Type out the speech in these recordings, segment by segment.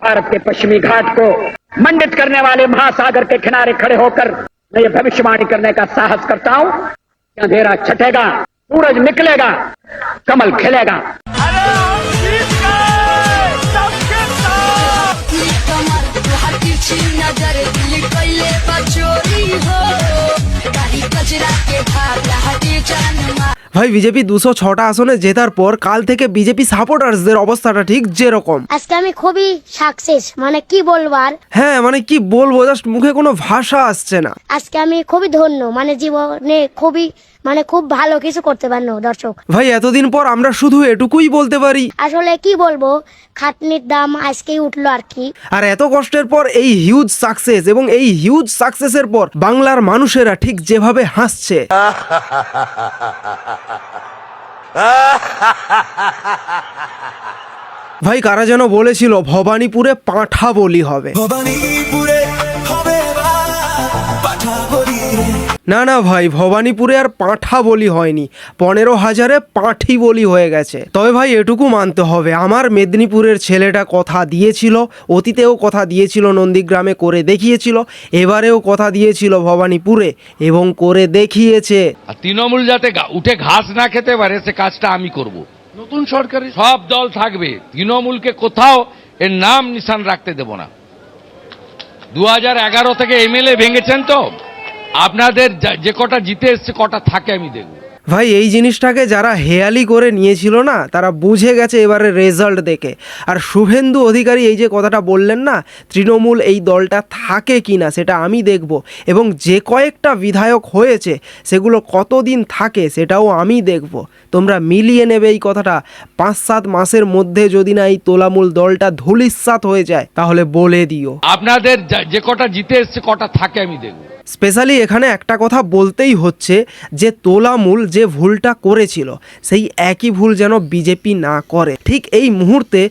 भारत के पश्चिमी घाट को मंडित करने वाले महासागर के किनारे खड़े होकर मैं ये भविष्यवाणी करने का साहस करता हूं कि अंधेरा छटेगा, सूरज निकलेगा, कमल खिलेगा। ভাই বিজেপি 206টা আসনে জেতার পর কাল থেকে বিজেপি সাপোর্টার্সদের অবস্থাটা ঠিক যেরকম। আজকে আমি খুবই সাকসেস, মানে কি বলবো আর। হ্যাঁ মানে কি বলবো, জাস্ট মুখে কোনো ভাষা আসছে না। আজকে আমি খুবই ধন্য, মানে জীবনে খুব ভালো কিছু করতে পারলো দর্শক। ভাই এতদিন পর আমরা শুধু এটুকুই বলতে পারি, আসলে কি বলবো, খাটনির দাম আজকেই উঠলো আর কি। আর এত কষ্টের পর এই হিউজ সাকসেস, এবং এই হিউজ সাকসেসের পর বাংলার মানুষেরা ঠিক যেভাবে হাসছে, ভাই কারা যেন বলেছিল ভবানীপুরে পাঁঠা বলি হবে। না না ভাই, ভবানীপুরে আর পাঁঠা বলি হয়নি, 15,000-এ পাঁঠি বলি হয়ে গেছে। তবে ভাই এটুকু মানতে হবে, আমার মেদিনীপুরের ছেলেটা কথা দিয়েছিল, অতীতেও কথা দিয়েছিল, নন্দীগ্রামে করে দেখিয়েছিল, এবারেও কথা দিয়েছিল ভবানীপুরে, এবং করে দেখিয়েছে। তৃণমূল যাতে উঠে ঘাস না খেতে পারে সে কাজটা আমি করব। নতুন সরকারে সব দল থাকবে, তৃণমূলকে কোথাও এর নাম নিশান রাখতে দেব না। 2011 থেকে এমএলএ ভেঙেছেন তো, আপনাদের যে কটা জিতে এসছে কটা থাকে আমি দেখব। ভাই এই জিনিসটাকে যারা হেয়ালি করে নিয়েছিল না, তারা বুঝে গেছে এবারে রেজাল্ট দেখে। আর শুভেন্দু অধিকারী এই যে কথাটা বললেন না, তৃণমূল এই দলটা থাকে কি না সেটা আমি দেখব, এবং যে কয়েকটা বিধায়ক হয়েছে সেগুলো কতদিন থাকে সেটাও আমি দেখব। তোমরা মিলিয়ে নেবে এই কথাটা। 5-7 মাসের মধ্যে যদি না এই তোলামূল দলটা ধূলিসাৎ হয়ে যায় তাহলে বলে দিও। আপনাদের যে কটা জিতে এসছে কটা থাকে আমি দেখব। স্পেশালি এখানে একটা কথা বলতেই হচ্ছে যে তোলামূল যে ভুলটা করেছিল সেই একই ভুল যেন বিজেপি না করে। ঠিক এই মুহূর্তে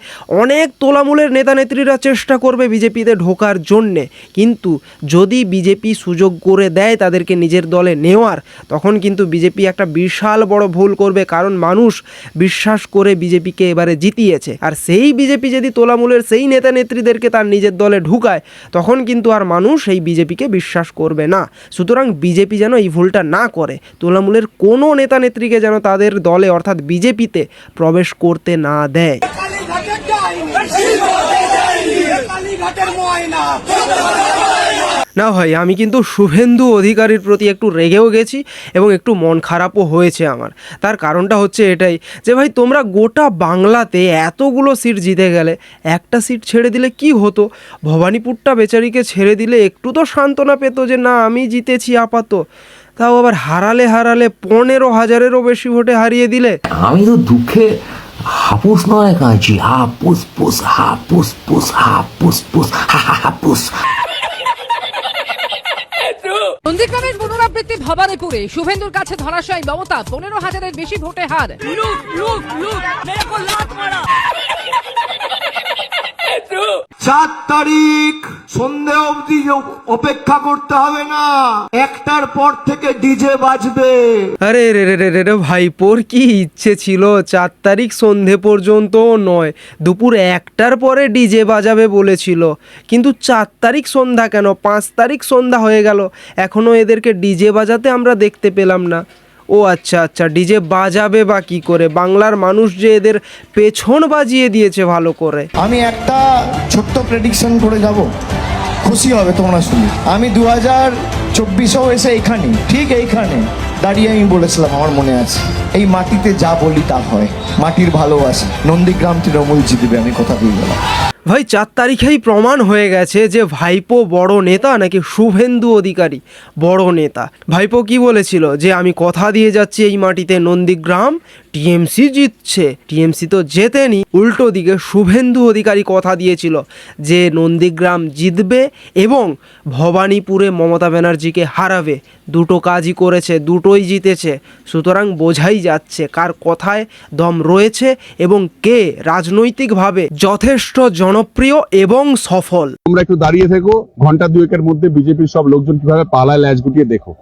অনেক তোলামূলের নেতা নেত্রীরা চেষ্টা করবে বিজেপিতে ঢোকার জন্যে, কিন্তু যদি বিজেপি সুযোগ করে দেয় তাদেরকে নিজের দলে নেওয়ার, তখন কিন্তু বিজেপি একটা বিশাল বড় ভুল করবে, কারণ মানুষ বিশ্বাস করে বিজেপিকে এবারে জিতিয়েছে। আর সেই বিজেপি যদি তোলামূলের সেই নেতা নেত্রীদেরকে তার নিজের দলে ঢুকায়, তখন কিন্তু আর মানুষ এই বিজেপিকে বিশ্বাস করবে না। সুতরাং বিজেপি যেন এই ভুলটা না করে, তোলামূলের কোনো নেতা নেত্রীকে যেন তাদের দলে অর্থাৎ বিজেপিতে প্রবেশ করতে না দেয়। না ভাই আমি কিন্তু শুভেন্দু অধিকারীর প্রতি একটু রেগেও গেছি এবং একটু মন খারাপও হয়েছে আমার। তার কারণটা হচ্ছে এটাই যে ভাই তোমরা গোটা বাংলাতে এতগুলো সিট জিতে গেলে, একটা সিট ছেড়ে দিলে কি হতো? ভবানীপুরটা বেচারিকে ছেড়ে দিলে একটু তো সান্ত্বনা পেত যে না আমি জিতেছি আপাতত। তাও আবার হারালে 15,000-এরও বেশি ভোটে হারিয়ে দিলে। আমি তো দুঃখে হাপুস নয় কাঁচি, হাপুস পুস হাপুস পুস হাপুস পুস হাপুস। নন্দীগ্রামের পুনরাবৃত্তি ভবানীপুরে শুভেন্দুর কাছে ধরাশায়ী মমতা, 15,000-এর বেশি ভোটে হার। চার তারিখ সন্ধে অবধি অপেক্ষা করতে হবে না, 1টার পর থেকে ডিজে বাজবে। আরে রে রে রে রে ভাইপোর কি ইচ্ছে ছিল 4 তারিখ সন্ধে পর্যন্ত নয়, দুপুর 1টার পরে ডিজে বাজাবে বলেছিল, কিন্তু 4 তারিখ সন্ধ্যা কেন, 5 তারিখ সন্ধ্যা হয়ে গেল, এখনো এদেরকে ডিজে বাজাতে আমরা দেখতে পেলাম না। ও আচ্ছা আচ্ছা, ডিজে বাজাবে বা কি করে? বাংলার মানুষ যে এদের পেছন বাজিয়ে দিয়েছে ভালো করে। আমি একটা ছোট্ট প্রেডিকশন করে যাব, খুশি হবে তোমরা শুনে। আমি 2024-এও এসে এইখানে, ঠিক এইখানে দাঁড়িয়ে আমি বলেছিলাম, আমার মনে আছে, এই মাটিতে যা বলি তা হয়, মাটির ভালোবাসা, নন্দীগ্রাম তৃণমূল জিতবে, আমি কথা দিয়ে গেলাম। ভাই 4 তারিখেই প্রমাণ হয়ে গেছে যে ভাইপো বড় নেতা নাকি শুভেন্দু অধিকারী বড় নেতা। ভাইপো কি বলেছিল যে আমি কথা দিয়ে যাচ্ছি এই মাটিতে নন্দীগ্রাম টিএমসি জিতছে। টিএমসি তো জেতেনি, উল্টো দিকে শুভেন্দু অধিকারী কথা দিয়েছিল যে নন্দীগ্রাম জিতবে এবং ভবানীপুরে মমতা ব্যানার্জিকে হারাবে। দুটো কাজই করেছে, দুটোই জিতেছে। সুতরাং বোঝাই যাচ্ছে কার কথায় দম রয়েছে এবং কে রাজনৈতিকভাবে যথেষ্ট জনপ্রিয় এবং সফল। তোমরা একটু দাঁড়িয়ে থেকো, ঘন্টা 2-এর মধ্যে বিজেপির সব লোকজন কিভাবে পালায় ল্যাজ গুটিয়ে দেখো।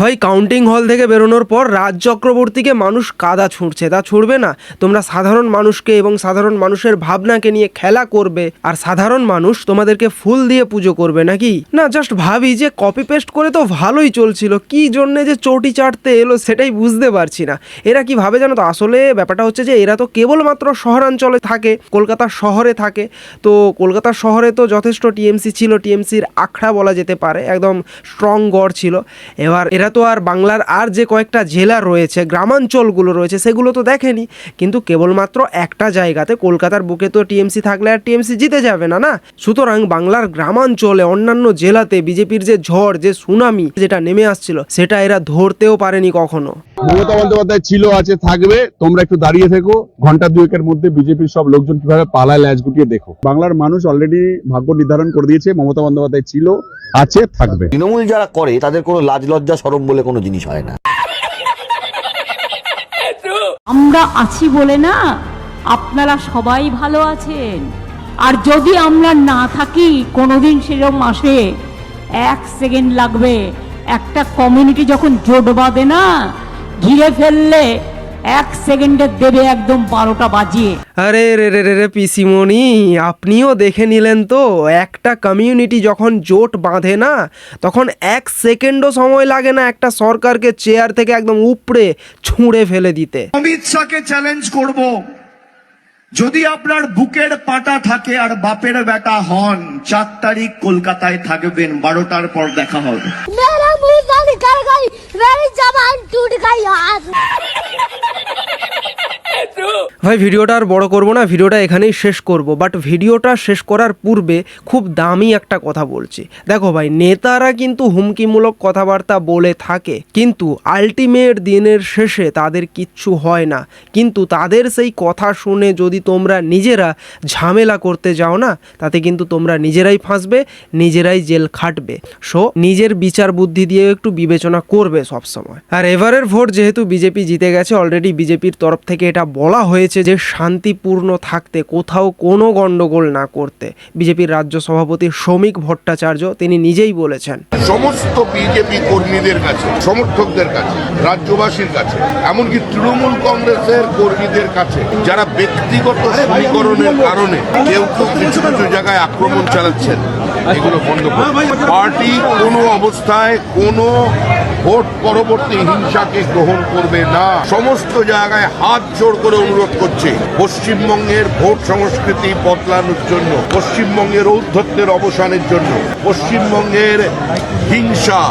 ভাই কাউন্টিং হল থেকে বেরোনোর পর রাজ চক্রবর্তীকে মানুষ কাদা ছুঁড়ছে, তা ছুঁড়বে না? তোমরা সাধারণ মানুষকে এবং সাধারণ মানুষের ভাবনাকে নিয়ে খেলা করবে আর সাধারণ মানুষ তোমাদেরকে ফুল দিয়ে পুজো করবে নাকি? না, জাস্ট ভাবি যে কপি পেস্ট করে তো ভালোই চলছিল, কি জন্যে যে চটি চাটতে এলো সেটাই বুঝতে পারছি না। এরা কি ভাবে জানো তো? আসলে ব্যাপারটা হচ্ছে যে এরা তো কেবলমাত্র শহরাঞ্চলে থাকে, কলকাতা শহরে থাকে। তো কলকাতা শহরে তো যথেষ্ট টিএমসি ছিল, টিএমসির আখড়া বলা যেতে পারে, একদম স্ট্রং গড় ছিল। এবার এরা তো আর বাংলার আর যে কয়েকটা জেলা রয়েছে, গ্রামাঞ্চলগুলো রয়েছে, সেগুলো তো দেখেনি। কিন্তু কেবলমাত্র একটা জায়গাতে কলকাতার বুকে তো টিএমসি থাকলে আর টিএমসি জিতে যাবে না, না? সুতরাং বাংলার গ্রামাঞ্চলে অন্যান্য জেলাতে বিজেপির যে ঝড়, যে সুনামি যেটা নেমে আসছিল, সেটা এরা ধরতেও পারেনি কখনো। মমতা বন্দ্যোপাধ্যায় ছিল, আছে, থাকবে। তোমরা একটু দাঁড়িয়ে থেকো, ঘন্টা দুয়েকের মধ্যে বিজেপির সব লোকজন কিভাবে পালায় ল্যাজ গুটিয়ে দেখো। বাংলার মানুষ অলরেডি ভাগ্য নির্ধারণ করে দিয়েছে, মমতা বন্দ্যোপাধ্যায় ছিল, আছে, থাকবে। তৃণমূল যারা করে তাদের কোনো লাজ লজ্জা শরম বলে কোনো জিনিস হয় না। আমরা আছি বলে না আপনারা সবাই ভালো আছেন, আর যদি আমরা না থাকি কোনোদিন সেরকম আসে, 1 সেকেন্ড লাগবে। একটা কমিউনিটি যখন জোট বাঁধে না, ঘিরে ফেললে 1 সেকেন্ডে দেবে একদম 12টা বাজিয়ে। আরে রে রে রে রে পিসিমণি, আপনিও দেখে নিলেন তো, একটা কমিউনিটি যখন জোট বাঁধে না, তখন 1 সেকেন্ডও সময় লাগে না একটা সরকারকে চেয়ার থেকে একদম উপড়ে ছুঁড়ে ফেলে দিতে। অমিত শাহকে চ্যালেঞ্জ করব, যদি আপনার বুকের পাটা থাকে আর বাপের বেটা হন, 4 তারিখ কলকাতায় থাকবেন, 12টার পর দেখা হবে। मेरा मुंह से निकल गई, मेरी जबान टूट गई आज। ভাই ভিডিওটা আর বড় করব না, ভিডিওটা এখানেই শেষ করব। বাট ভিডিওটা শেষ করার পূর্বে খুব দামি একটা কথা বলছি। দেখো ভাই, নেতারা কিন্তু হুমকিমূলক কথাবার্তা বলে থাকে, কিন্তু আলটিমেট দিনের শেষে তাদের কিচ্ছু হয় না। কিন্তু তাদের সেই কথা শুনে যদি তোমরা নিজেরা ঝামেলা করতে যাও না, তাতে কিন্তু তোমরা নিজেরাই ফাঁসবে, নিজেরাই জেল খাটবে। সো নিজের বিচার বুদ্ধি দিয়ে একটু বিবেচনা করবে সবসময়। আর এবারের ভোট যেহেতু বিজেপি জিতে গেছে, অলরেডি বিজেপির তরফ থেকে এটা বলা হয়েছে যে শান্তিপূর্ণ থাকতে, কোথাও কোনো গন্ডগোল না করতে। বিজেপির রাজ্য সভাপতি শ্রমিক ভট্টাচার্য তিনি নিজেই বলেছেন, সমস্ত বিজেপি কর্মীদের কাছে, সমর্থকদের কাছে, রাজ্যবাসীর কাছে, এমনকি তৃণমূল কংগ্রেসের কর্মীদের কাছে, যারা ব্যক্তিগত সমীকরণের কারণে কেউ কিছু কিছু জায়গায় আক্রমণ চালাচ্ছেন, এগুলো বন্ধ করবে। পার্টি কোনো অবস্থায় কোনো ভোট পরবর্তী হিংসাকে গ্রহণ করবে না। সমস্ত জায়গায় হাত জোড় করে অনুরোধ করছে, পশ্চিমবঙ্গের ভোট সংস্কৃতি বদলানোর জন্য, পশ্চিমবঙ্গের ঔদ্ধত্যের অবসানের জন্য, পশ্চিমবঙ্গের হিংসা,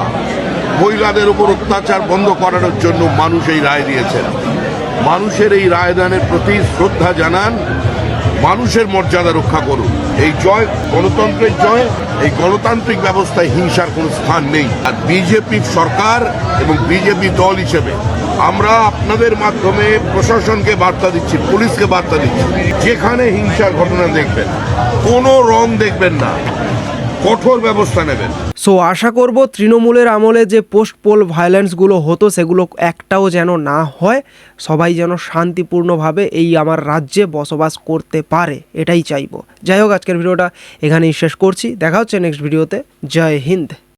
মহিলাদের উপর অত্যাচার বন্ধ করানোর জন্য মানুষ এই রায় দিয়েছেন। মানুষের এই রায়দানের প্রতি শ্রদ্ধা জানান, মানুষের মর্যাদা রক্ষা করুন। এই জয় গণতন্ত্রের জয়। এই গণতান্ত্রিক ব্যবস্থায় হিংসার কোনো স্থান নেই। আর বিজেপি সরকার এবং বিজেপি দল হিসেবে আমরা আপনাদের মাধ্যমে প্রশাসনকে বার্তা দিচ্ছি, পুলিশকে বার্তা দিচ্ছি, যেখানে হিংসার ঘটনা দেখবেন, কোনো রং দেখবেন না, কঠোর ব্যবস্থা নেবেন। সো আশা করব তৃণমূলের আমলে যে পোস্ট পোল ভায়োলেন্সগুলো হতো সেগুলো একটাও যেন না হয়, সবাই যেন শান্তিপূর্ণভাবে এই আমার রাজ্যে বসবাস করতে পারে, এটাই চাইবো। যাই হোক, আজকের ভিডিওটা এখানেই শেষ করছি, দেখা হচ্ছে নেক্সট ভিডিওতে। জয় হিন্দ।